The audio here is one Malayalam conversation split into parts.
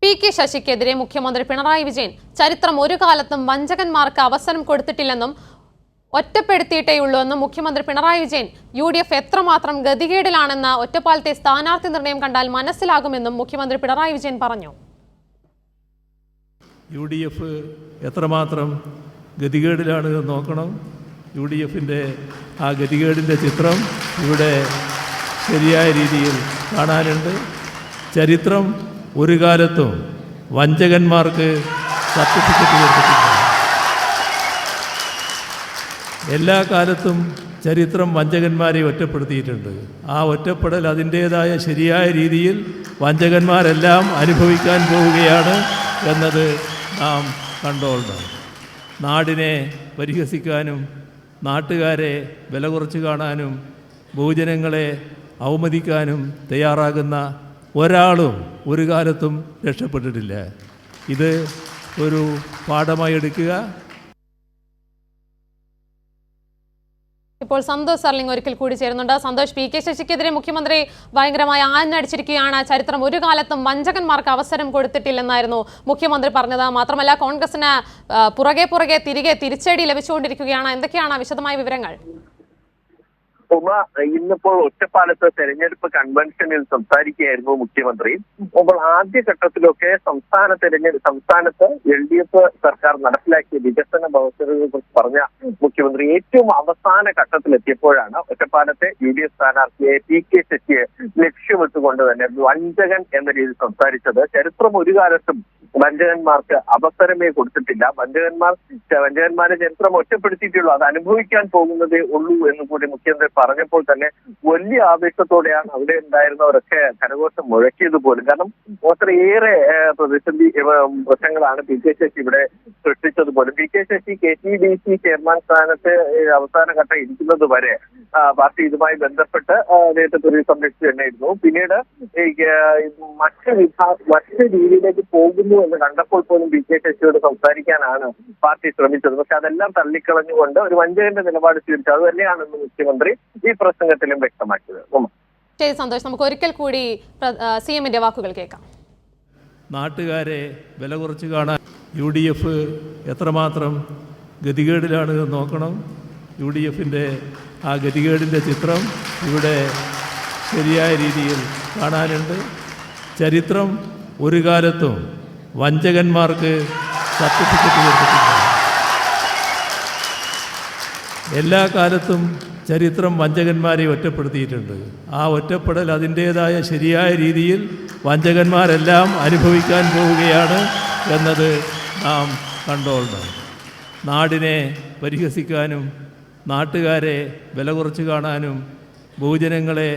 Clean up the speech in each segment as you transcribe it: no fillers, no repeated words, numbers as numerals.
പി.കെ. ശശിക്കെതിരെ മുഖ്യമന്ത്രി പിണറായി വിജയൻ ചരിത്രം ഒരു കാലത്തും വഞ്ചകന്മാർക്ക് അവസരം കൊടുത്തിട്ടില്ലെന്നും ഒറ്റപ്പെടുത്തിയിട്ടേയുള്ളൂവെന്നും മുഖ്യമന്ത്രി പിണറായി വിജയൻ UDF എത്രമാത്രം ഗതികേടിലാണെന്ന് ഒറ്റപ്പാലത്തെ സ്ഥാനാർത്ഥി നിർണയം കണ്ടാൽ മനസ്സിലാകുമെന്നും മുഖ്യമന്ത്രി പിണറായി വിജയൻ പറഞ്ഞു. UDF എത്രമാത്രം ഗതികേടിലാണ് നോക്കണം. UDFന്റെ ആ ഗതികേടിൻ്റെ ചിത്രം ഇവിടെ ശരിയായ രീതിയിൽ കാണാനുണ്ട്. ചരിത്രം ഒരു കാലത്തും വഞ്ചകന്മാർക്ക് സർട്ടിഫിക്കറ്റ് കൊടുത്തിട്ടില്ല. എല്ലാ കാലത്തും ചരിത്രം വഞ്ചകന്മാരെ ഒറ്റപ്പെടുത്തിയിട്ടുണ്ട്. ആ ഒറ്റപ്പെടൽ അതിൻ്റേതായ ശരിയായ രീതിയിൽ വഞ്ചകന്മാരെല്ലാം അനുഭവിക്കാൻ പോവുകയാണ് എന്നത് നാം കണ്ടോളണം. നാടിനെ പരിഹസിക്കാനും നാട്ടുകാരെ വില കുറച്ച് കാണാനും ബഹുജനങ്ങളെ അവമതിക്കാനും തയ്യാറാകുന്ന ഒരാളും ഒരു കാലത്തും രക്ഷപ്പെട്ടിട്ടില്ല. ഇത് ഒരു പാഠമായി എടുക്കുക. ഇപ്പോൾ സന്തോഷ് സർലിംഗ് ഒരിക്കൽ കൂടി ചേരുന്നുണ്ട്. സന്തോഷ്, പി.കെ. ശശിക്കെതിരെ മുഖ്യമന്ത്രി ഭയങ്കരമായി ആഞ്ഞടിച്ചിരിക്കുകയാണ്. ചരിത്രം ഒരു കാലത്തും വഞ്ചകന്മാർക്ക് അവസരം കൊടുത്തിട്ടില്ലെന്നായിരുന്നു മുഖ്യമന്ത്രി പറഞ്ഞത്. മാത്രമല്ല, കോൺഗ്രസിന് പുറകെ തിരിച്ചടി ലഭിച്ചുകൊണ്ടിരിക്കുകയാണ്. എന്തൊക്കെയാണ് വിശദമായ വിവരങ്ങൾ? ഇന്നിപ്പോൾ ഒറ്റപ്പാലത്ത് തെരഞ്ഞെടുപ്പ് കൺവെൻഷനിൽ സംസാരിക്കുകയായിരുന്നു മുഖ്യമന്ത്രി. അപ്പോൾ ആദ്യഘട്ടത്തിലൊക്കെ സംസ്ഥാനത്ത് LDF സർക്കാർ നടപ്പിലാക്കിയ വികസന പ്രവർത്തനങ്ങളെ കുറിച്ച് പറഞ്ഞ മുഖ്യമന്ത്രി ഏറ്റവും അവസാന ഘട്ടത്തിലെത്തിയപ്പോഴാണ് ഒറ്റപ്പാലത്തെ UDF സ്ഥാനാർത്ഥിയെ പി.കെ. ശശിയെ ലക്ഷ്യമിട്ടുകൊണ്ട് തന്നെ വഞ്ചകൻ എന്ന രീതിയിൽ സംസാരിച്ചത്. ചരിത്രം ഒരു കാലത്തും വഞ്ചകന്മാർക്ക് അവസരമേ കൊടുത്തിട്ടില്ല. വഞ്ചകന്മാരെ ചരിത്രം ഒറ്റപ്പെടുത്തിയിട്ടുള്ളൂ. അത് അനുഭവിക്കാൻ പോകുന്നതേ ഉള്ളൂ എന്ന് കൂടി മുഖ്യമന്ത്രി പറഞ്ഞപ്പോൾ തന്നെ വലിയ ആവേശത്തോടെയാണ് അവിടെ ഉണ്ടായിരുന്നവരൊക്കെ കരഘോഷം മുഴക്കിയത് പോലും. കാരണം അത്രയേറെ പ്രശ്നങ്ങളാണ് പി.കെ. ശശി ഇവിടെ സൃഷ്ടിച്ചത് പോലും. പി.കെ. ശശി KTDC ചെയർമാൻ സ്ഥാനത്ത് അവസാന ഘട്ടം ഇരിക്കുന്നത് വരെ പാർട്ടി ഇതുമായി ബന്ധപ്പെട്ട് നേതൃത്വ സംരക്ഷിച്ചു തന്നെയായിരുന്നു. പിന്നീട് മറ്റ് രീതിയിലേക്ക് പോകുന്നു എന്ന് കണ്ടപ്പോൾ പോലും പി.കെ. ശശിയോട് സംസാരിക്കാനാണ് പാർട്ടി ശ്രമിച്ചത്. പക്ഷെ അതെല്ലാം തള്ളിക്കളഞ്ഞുകൊണ്ട് ഒരു വഞ്ചകന്റെ നിലപാട് സ്വീകരിച്ചു. അത് തന്നെയാണെന്ന് മുഖ്യമന്ത്രി ഈ പ്രസംഗത്തിലും വ്യക്തമാക്കിയത്. ശരി സന്തോഷ്, നമുക്ക് ഒരിക്കൽ കൂടി CMന്റെ വാക്കുകൾ കേൾക്കാം. നാട്ടുകാരെ വില കുറച്ച് കാണാൻ UDF എത്രമാത്രം ഗതികേടിലാണ് നോക്കണം. UDFന്റെ ആ ഗതികേടിൻ്റെ ചിത്രം ഇവിടെ ശരിയായ രീതിയിൽ കാണാനുണ്ട്. ചരിത്രം ഒരു കാലത്തും വഞ്ചകന്മാർക്ക് സർട്ടിഫിക്കറ്റ് കൊടുത്തിട്ടില്ല. എല്ലാ കാലത്തും ചരിത്രം വഞ്ചകന്മാരെ ഒറ്റപ്പെടുത്തിയിട്ടുണ്ട്. ആ ഒറ്റപ്പെടൽ അതിൻ്റേതായ ശരിയായ രീതിയിൽ വഞ്ചകന്മാരെല്ലാം അനുഭവിക്കാൻ പോവുകയാണ് എന്നത് നാം കണ്ടോളണം. നാടിനെ പരിഹസിക്കാനും നാട്ടുകാരെ വില കുറച്ച് കാണാനും ബഹുജനങ്ങളെ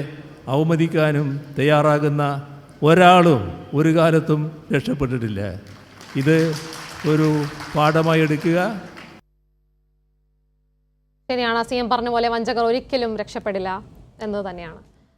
അവമതിക്കാനും തയ്യാറാകുന്ന ഒരാളും ഒരു കാലത്തും രക്ഷപ്പെട്ടിട്ടില്ല. ഇത് ഒരു പാഠമായി എടുക്കുക. ശരിയാണ്, CM പറഞ്ഞ പോലെ വഞ്ചകർ ഒരിക്കലും രക്ഷപ്പെടില്ല എന്നത് തന്നെയാണ്.